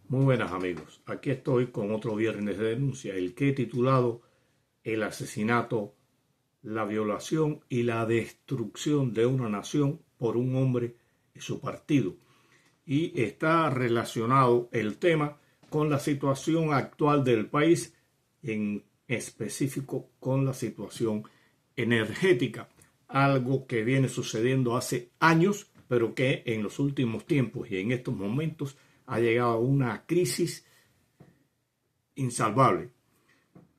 Muy buenas amigos, aquí estoy con otro viernes de denuncia, el que he titulado El asesinato, la violación y la destrucción de una nación por un hombre y su partido. Y está relacionado el tema con la situación actual del país, en específico con la situación energética, algo que viene sucediendo hace años, pero que en los últimos tiempos y en estos momentos ha llegado a una crisis insalvable,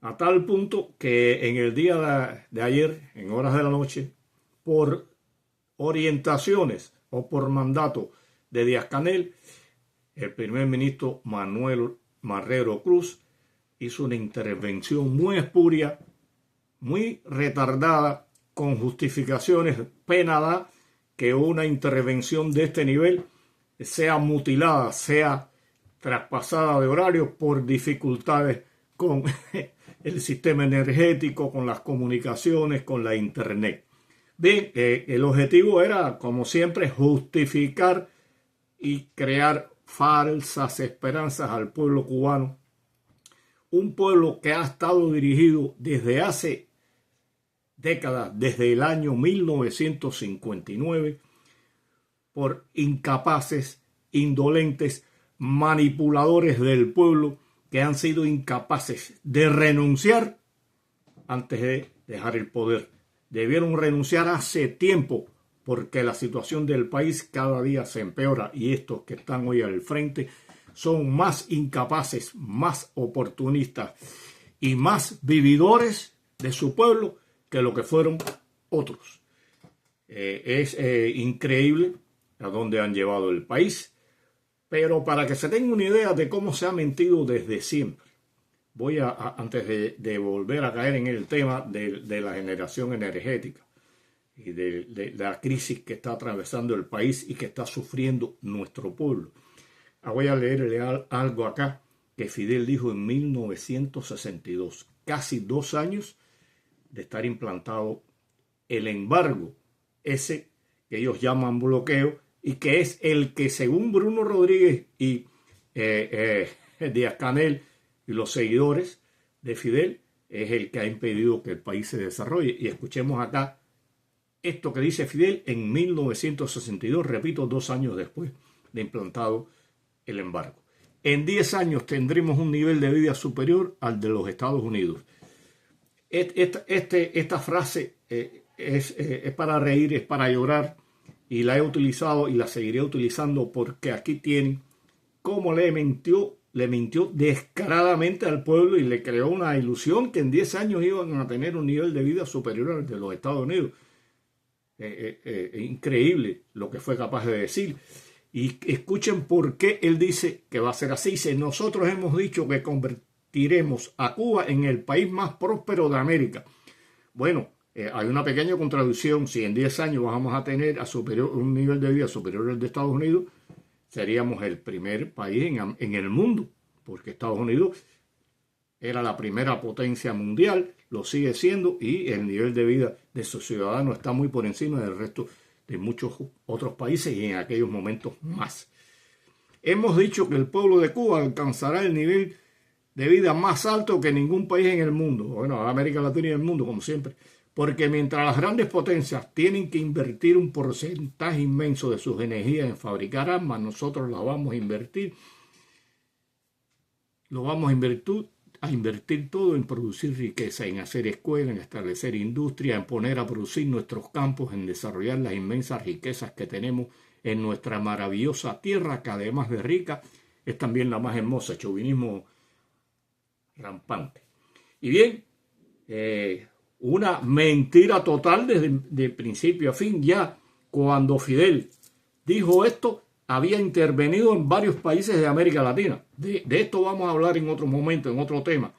a tal punto que en el día de ayer, en horas de la noche, por orientaciones o por mandato de Díaz-Canel, el primer ministro Manuel Marrero Cruz hizo una intervención muy espuria, muy retardada, con justificaciones. Pena da que una intervención de este nivel sea mutilada, sea traspasada de horario por dificultades con el sistema energético, con las comunicaciones, con la internet. Bien, el objetivo era, como siempre, justificar y crear falsas esperanzas al pueblo cubano, un pueblo que ha estado dirigido desde hace décadas, desde el año 1959, por incapaces, indolentes, manipuladores del pueblo que han sido incapaces de renunciar antes de dejar el poder. Debieron renunciar hace tiempo, porque la situación del país cada día se empeora y estos que están hoy al frente son más incapaces, más oportunistas y más vividores de su pueblo que lo que fueron otros. Es increíble a dónde han llevado el país, pero para que se tenga una idea de cómo se ha mentido desde siempre, voy antes de volver a caer en el tema de la generación energética y de la crisis que está atravesando el país y que está sufriendo nuestro pueblo. Voy a leerle algo acá que Fidel dijo en 1962, casi 2 años de estar implantado el embargo, ese que ellos llaman bloqueo, y que es el que, según Bruno Rodríguez y Díaz-Canel y los seguidores de Fidel, es el que ha impedido que el país se desarrolle. Y escuchemos acá esto que dice Fidel en 1962, repito, 2 años después de implantado el embargo. En 10 años tendremos un nivel de vida superior al de los Estados Unidos. Esta frase es para reír, es para llorar, y la he utilizado y la seguiré utilizando porque aquí tienen cómo le mintió descaradamente al pueblo y le creó una ilusión que en 10 años iban a tener un nivel de vida superior al de los Estados Unidos. Increíble lo que fue capaz de decir. Y escuchen por qué él dice que va a ser así. Dice: nosotros hemos dicho que convertiremos a Cuba en el país más próspero de América. Bueno, hay una pequeña contradicción. Si en 10 años vamos a tener un nivel de vida superior al de Estados Unidos, seríamos el primer país en el mundo, porque Estados Unidos era la primera potencia mundial, lo sigue siendo, y el nivel de vida de sus ciudadanos está muy por encima del resto de muchos otros países, y en aquellos momentos más. Hemos dicho que el pueblo de Cuba alcanzará el nivel de vida más alto que ningún país en el mundo, bueno, América Latina y el mundo, como siempre, porque mientras las grandes potencias tienen que invertir un porcentaje inmenso de sus energías en fabricar armas, nosotros las vamos a invertir todo en producir riqueza, en hacer escuelas, en establecer industria, en poner a producir nuestros campos, en desarrollar las inmensas riquezas que tenemos en nuestra maravillosa tierra, que además de rica, es también la más hermosa. Chauvinismo rampante. Y bien, una mentira total desde principio a fin. Ya cuando Fidel dijo esto, había intervenido en varios países de América Latina. De esto vamos a hablar en otro momento, en otro tema.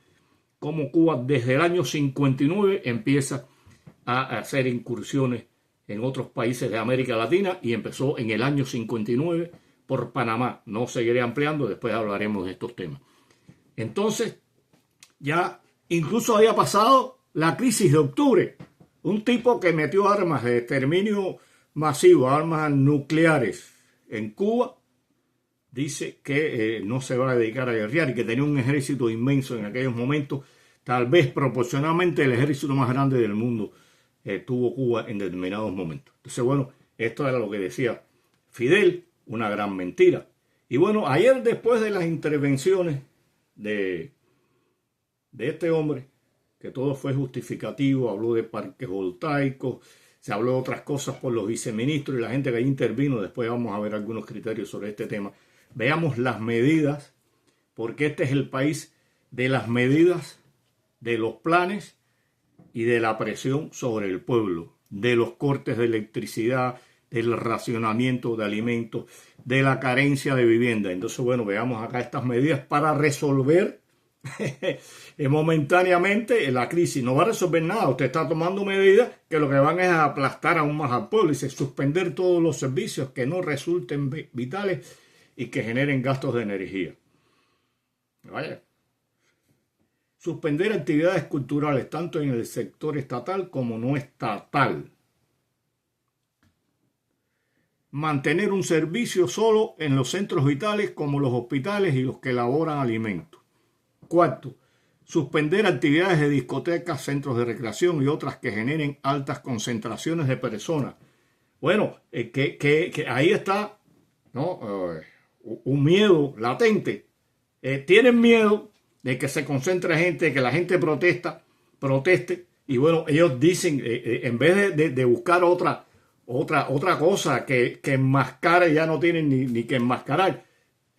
Cómo Cuba desde el año 59 empieza a hacer incursiones en otros países de América Latina, y empezó en el año 59 por Panamá. No seguiré ampliando, después hablaremos de estos temas. Entonces, ya incluso había pasado la crisis de octubre. Un tipo que metió armas de exterminio masivo, armas nucleares en Cuba, dice que no se va a dedicar a guerrear y que tenía un ejército inmenso en aquellos momentos, tal vez proporcionalmente el ejército más grande del mundo tuvo Cuba en determinados momentos. Entonces, bueno, esto era lo que decía Fidel, una gran mentira. Y bueno, ayer después de las intervenciones de este hombre, que todo fue justificativo, habló de parques voltaicos, se habló de otras cosas por los viceministros y la gente que ahí intervino. Después vamos a ver algunos criterios sobre este tema. Veamos las medidas, porque este es el país de las medidas, de los planes y de la presión sobre el pueblo, de los cortes de electricidad, del racionamiento de alimentos, de la carencia de vivienda. Entonces, bueno, veamos acá estas medidas para resolver momentáneamente la crisis. No va a resolver nada. Usted está tomando medidas que lo que van es a aplastar aún más al pueblo. Dice, suspender todos los servicios que no resulten vitales y que generen gastos de energía. Vaya. Suspender actividades culturales tanto en el sector estatal como no estatal. Mantener un servicio solo en los centros vitales como los hospitales y los que elaboran alimentos. Cuarto, suspender actividades de discotecas, centros de recreación y otras que generen altas concentraciones de personas. Bueno, que ahí está, ¿no? Un miedo latente. Tienen miedo de que se concentre gente, de que la gente proteste. Y bueno, ellos dicen, en vez de buscar otra cosa que enmascare, ya no tienen ni que enmascarar.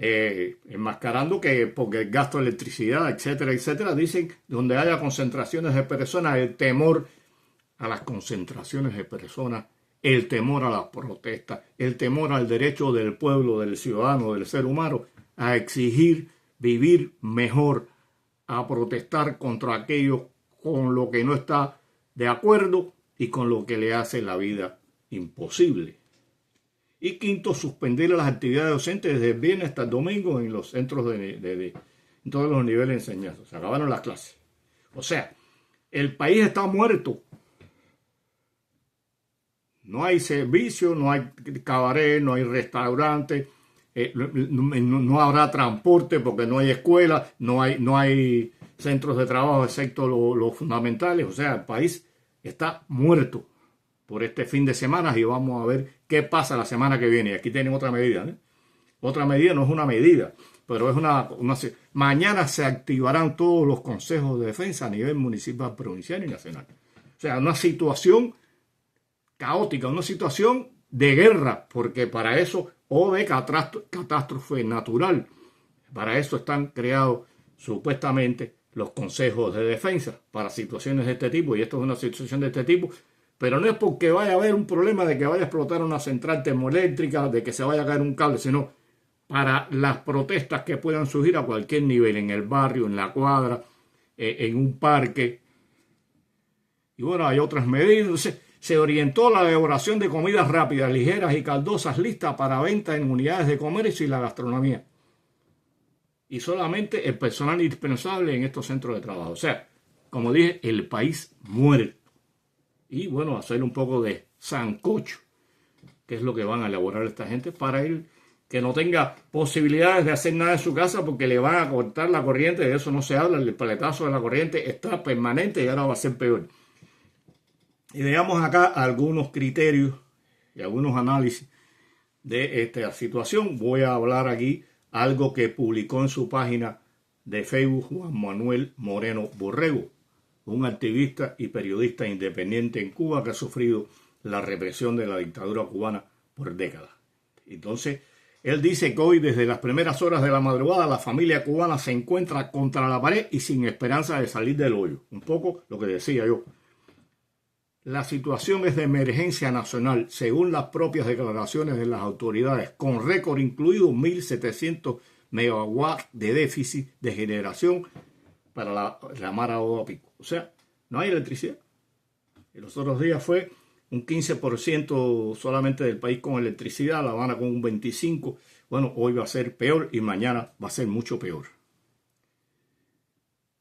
Enmascarando que porque el gasto de electricidad, etcétera, etcétera, dicen donde haya concentraciones de personas, el temor a las concentraciones de personas, el temor a las protestas, el temor al derecho del pueblo, del ciudadano, del ser humano a exigir vivir mejor, a protestar contra aquello con lo que no está de acuerdo y con lo que le hace la vida imposible. Y quinto, suspender las actividades docentes desde el viernes hasta el domingo en los centros en todos los niveles de enseñanza. Se acabaron las clases. O sea, el país está muerto. No hay servicio, no hay cabaret, no hay restaurante, no habrá transporte porque no hay escuela, no hay centros de trabajo excepto los fundamentales. O sea, el país está muerto por este fin de semana y vamos a ver qué pasa la semana que viene. Aquí tienen otra medida, ¿eh? Otra medida, no es una medida, pero es una. Mañana se activarán todos los consejos de defensa a nivel municipal, provincial y nacional. O sea, una situación caótica, una situación de guerra, porque para eso, o de catástrofe natural, para eso están creados supuestamente los consejos de defensa, para situaciones de este tipo, y esto es una situación de este tipo. Pero no es porque vaya a haber un problema de que vaya a explotar una central termoeléctrica, de que se vaya a caer un cable, sino para las protestas que puedan surgir a cualquier nivel, en el barrio, en la cuadra, en un parque. Y bueno, hay otras medidas. Se orientó la elaboración de comidas rápidas, ligeras y caldosas listas para venta en unidades de comercio y la gastronomía. Y solamente el personal indispensable en estos centros de trabajo. O sea, como dije, el país muere. Y bueno, hacer un poco de sancocho, que es lo que van a elaborar esta gente para él, que no tenga posibilidades de hacer nada en su casa porque le van a cortar la corriente. De eso no se habla, el paletazo de la corriente está permanente y ahora va a ser peor. Y veamos acá algunos criterios y algunos análisis de esta situación. Voy a hablar aquí algo que publicó en su página de Facebook Juan Manuel Moreno Borrego, un activista y periodista independiente en Cuba que ha sufrido la represión de la dictadura cubana por décadas. Entonces, él dice que hoy, desde las primeras horas de la madrugada, la familia cubana se encuentra contra la pared y sin esperanza de salir del hoyo. Un poco lo que decía yo. La situación es de emergencia nacional, según las propias declaraciones de las autoridades, con récord incluido 1.700 megawatts de déficit de generación para la Mara Oda Pico. O sea, no hay electricidad. Y los otros días fue un 15% solamente del país con electricidad, La Habana con un 25%. Bueno, hoy va a ser peor y mañana va a ser mucho peor.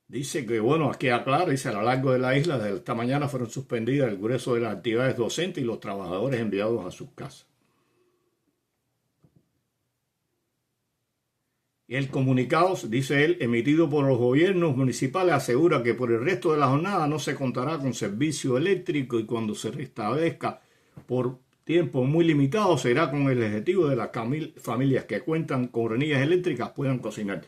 Dice que, bueno, aquí aclara, dice, a lo largo de la isla, desde esta mañana fueron suspendidas el grueso de las actividades docentes y los trabajadores enviados a sus casas. El comunicado, dice él, emitido por los gobiernos municipales, asegura que por el resto de la jornada no se contará con servicio eléctrico y cuando se restablezca por tiempo muy limitado será con el objetivo de las familias que cuentan con hornillas eléctricas puedan cocinar.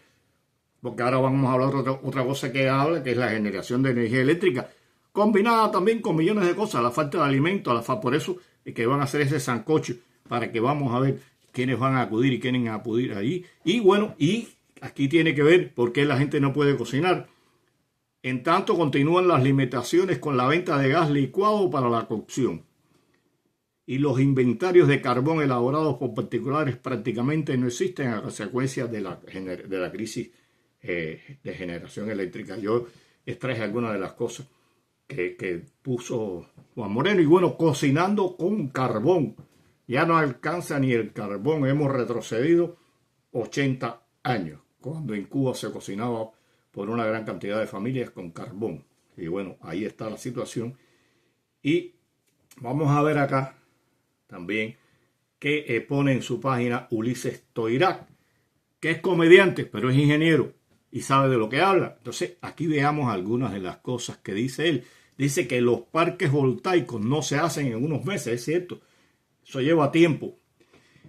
Porque ahora vamos a hablar de otra cosa que habla, que es la generación de energía eléctrica, combinada también con millones de cosas, la falta de alimentos, por eso es que van a hacer ese sancocho, para que vamos a ver quiénes van a acudir y quiénes van a acudir ahí. Y bueno, y aquí tiene que ver por qué la gente no puede cocinar. En tanto, continúan las limitaciones con la venta de gas licuado para la cocción. Y los inventarios de carbón elaborados por particulares prácticamente no existen a consecuencia de la crisis de generación eléctrica. Yo extraje algunas de las cosas que puso Juan Moreno. Y bueno, cocinando con carbón. Ya no alcanza ni el carbón. Hemos retrocedido 80 años, cuando en Cuba se cocinaba por una gran cantidad de familias con carbón. Y bueno, ahí está la situación. Y vamos a ver acá también que pone en su página Ulises Toirac, que es comediante, pero es ingeniero y sabe de lo que habla. Entonces, aquí veamos algunas de las cosas que dice él. Dice que los parques voltaicos no se hacen en unos meses, es cierto. Eso lleva tiempo.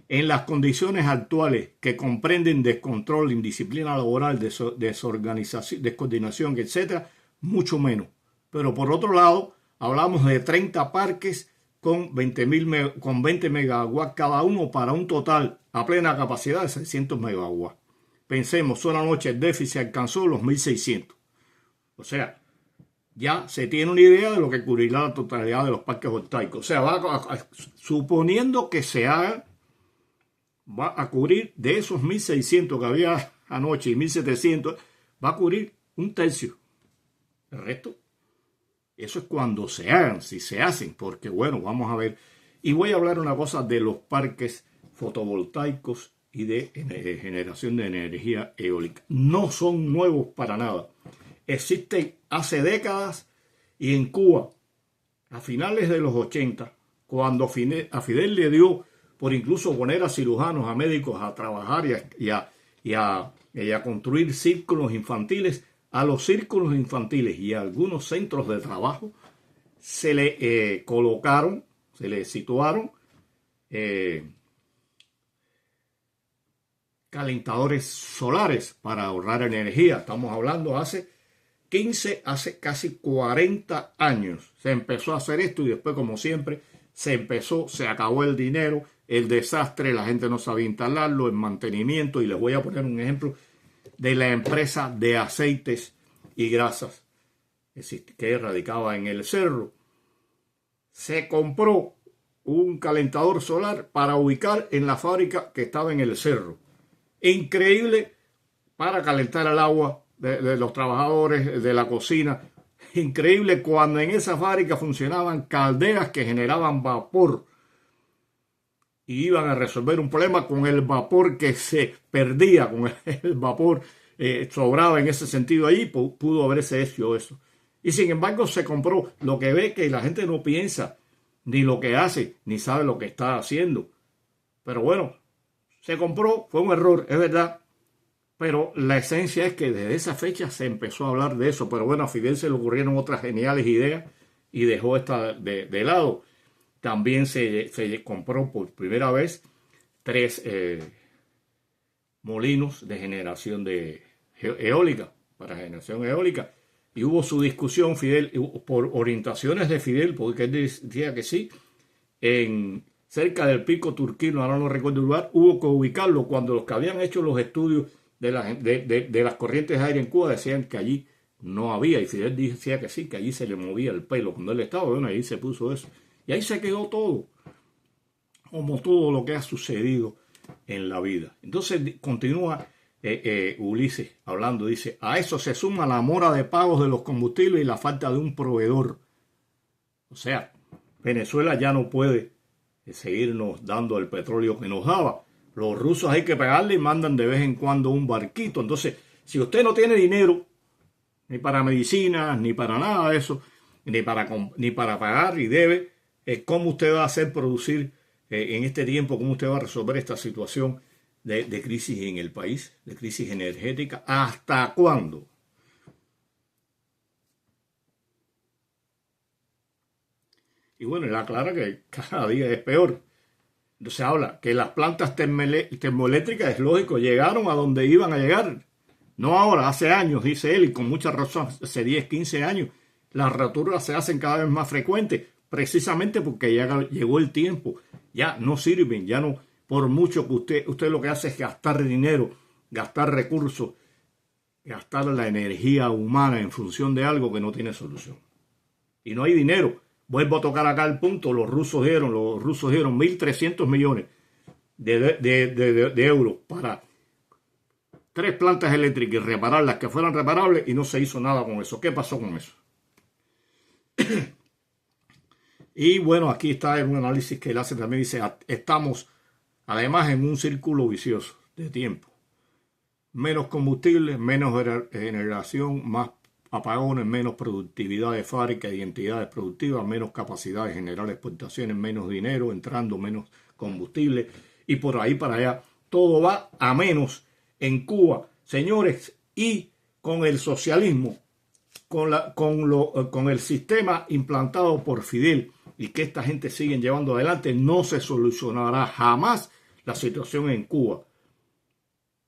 En las condiciones actuales que comprenden descontrol, indisciplina laboral, desorganización, descoordinación, etc., mucho menos. Pero por otro lado, hablamos de 30 parques con 20 megawatts cada uno para un total a plena capacidad de 600 megawatts. Pensemos, solo anoche el déficit alcanzó los 1.600. O sea, ya se tiene una idea de lo que cubrirá la totalidad de los parques voltaicos. O sea, suponiendo que se haga, va a cubrir de esos 1.600 que había anoche y 1.700, va a cubrir un tercio. El resto, eso es cuando se hagan, si se hacen, porque bueno, vamos a ver. Y voy a hablar una cosa de los parques fotovoltaicos y de generación de energía eólica. No son nuevos para nada. Existen hace décadas y en Cuba, a finales de los 80, cuando a Fidel le dio por incluso poner a cirujanos, a médicos a trabajar y a construir círculos infantiles, a los círculos infantiles y a algunos centros de trabajo se le colocaron, se le situaron calentadores solares para ahorrar energía. Estamos hablando hace casi 40 años. Se empezó a hacer esto y después, como siempre, se acabó el dinero, el desastre, la gente no sabía instalarlo, el mantenimiento. Y les voy a poner un ejemplo de la empresa de aceites y grasas que radicaba en el Cerro. Se compró un calentador solar para ubicar en la fábrica que estaba en el Cerro. Increíble, para calentar el agua de los trabajadores de la cocina. Increíble, cuando en esa fábrica funcionaban calderas que generaban vapor y iban a resolver un problema con el vapor que se perdía, con el vapor sobraba en ese sentido. Ahí pudo haberse hecho eso. Y sin embargo se compró. Lo que ve que la gente no piensa ni lo que hace, ni sabe lo que está haciendo. Pero bueno, se compró, fue un error, es verdad. Pero la esencia es que desde esa fecha se empezó a hablar de eso. Pero bueno, a Fidel se le ocurrieron otras geniales ideas y dejó esta de lado. También se compró por primera vez 3 molinos de generación eólica, para generación eólica. Y hubo su discusión, Fidel, por orientaciones de Fidel, porque él decía que sí, cerca del Pico Turquino, ahora no recuerdo el lugar, hubo que ubicarlo cuando los que habían hecho los estudios de las corrientes de aire en Cuba decían que allí no había, y Fidel decía que sí, que allí se le movía el pelo cuando él estaba. Bueno, ahí se puso eso. Y ahí se quedó todo, como todo lo que ha sucedido en la vida. Entonces continúa Ulises hablando, dice, a eso se suma la mora de pagos de los combustibles y la falta de un proveedor. O sea, Venezuela ya no puede seguirnos dando el petróleo que nos daba. Los rusos hay que pagarle y mandan de vez en cuando un barquito. Entonces, si usted no tiene dinero, ni para medicinas, ni para nada de eso, ni para pagar y debe, ¿cómo usted va a hacer producir en este tiempo? ¿Cómo usted va a resolver esta situación de crisis en el país, de crisis energética. ¿Hasta cuándo? Y bueno, él aclara que cada día es peor. Se habla que las plantas termoeléctricas, es lógico, llegaron a donde iban a llegar. No ahora, hace años, dice él, y con mucha razón, hace 10, 15 años. Las rupturas se hacen cada vez más frecuentes, precisamente porque ya llegó el tiempo. Ya no sirven, ya no, por mucho que usted lo que hace es gastar dinero, gastar recursos, gastar la energía humana en función de algo que no tiene solución. Y no hay dinero. Vuelvo a tocar acá el punto, los rusos dieron 1.300 millones de euros para 3 plantas eléctricas y reparar las que fueran reparables y no se hizo nada con eso. ¿Qué pasó con eso? Y bueno, aquí está un análisis que él hace también, dice, estamos además en un círculo vicioso de tiempo. Menos combustible, menos generación, más apagones, menos productividad de fábrica, identidades productivas, menos capacidad de generar exportaciones, menos dinero entrando, menos combustible y por ahí para allá. Todo va a menos en Cuba, señores, y con el socialismo, con el sistema implantado por Fidel y que esta gente sigue llevando adelante, no se solucionará jamás la situación en Cuba.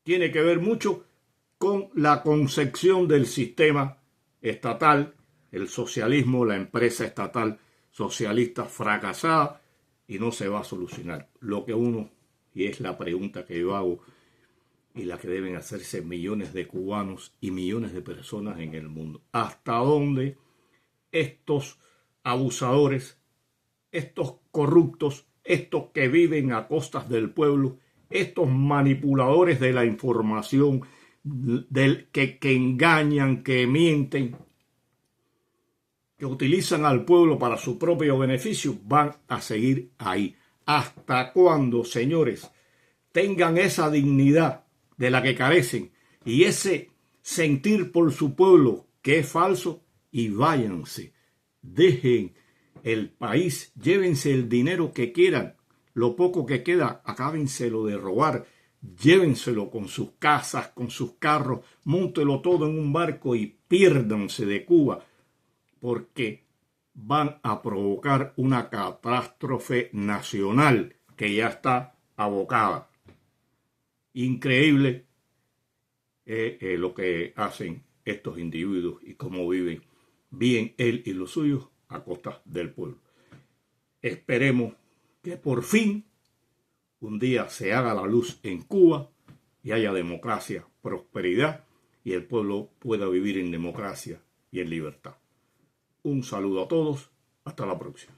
Tiene que ver mucho con la concepción del sistema estatal, el socialismo, la empresa estatal socialista fracasada, y no se va a solucionar. Lo que uno, y es la pregunta que yo hago y la que deben hacerse millones de cubanos y millones de personas en el mundo, ¿hasta dónde estos abusadores, estos corruptos, estos que viven a costas del pueblo, estos manipuladores de la información, que engañan, que mienten, que utilizan al pueblo para su propio beneficio, van a seguir ahí? ¿Hasta cuándo, señores, tengan esa dignidad de la que carecen y ese sentir por su pueblo que es falso? Y váyanse, dejen el país, llévense el dinero que quieran, lo poco que queda, acábenselo de robar, llévenselo con sus casas, con sus carros, móntelo todo en un barco y piérdanse de Cuba, porque van a provocar una catástrofe nacional que ya está abocada. Increíble lo que hacen estos individuos y cómo viven bien él y los suyos a costa del pueblo. Esperemos que por fin un día se haga la luz en Cuba y haya democracia, prosperidad y el pueblo pueda vivir en democracia y en libertad. Un saludo a todos. Hasta la próxima.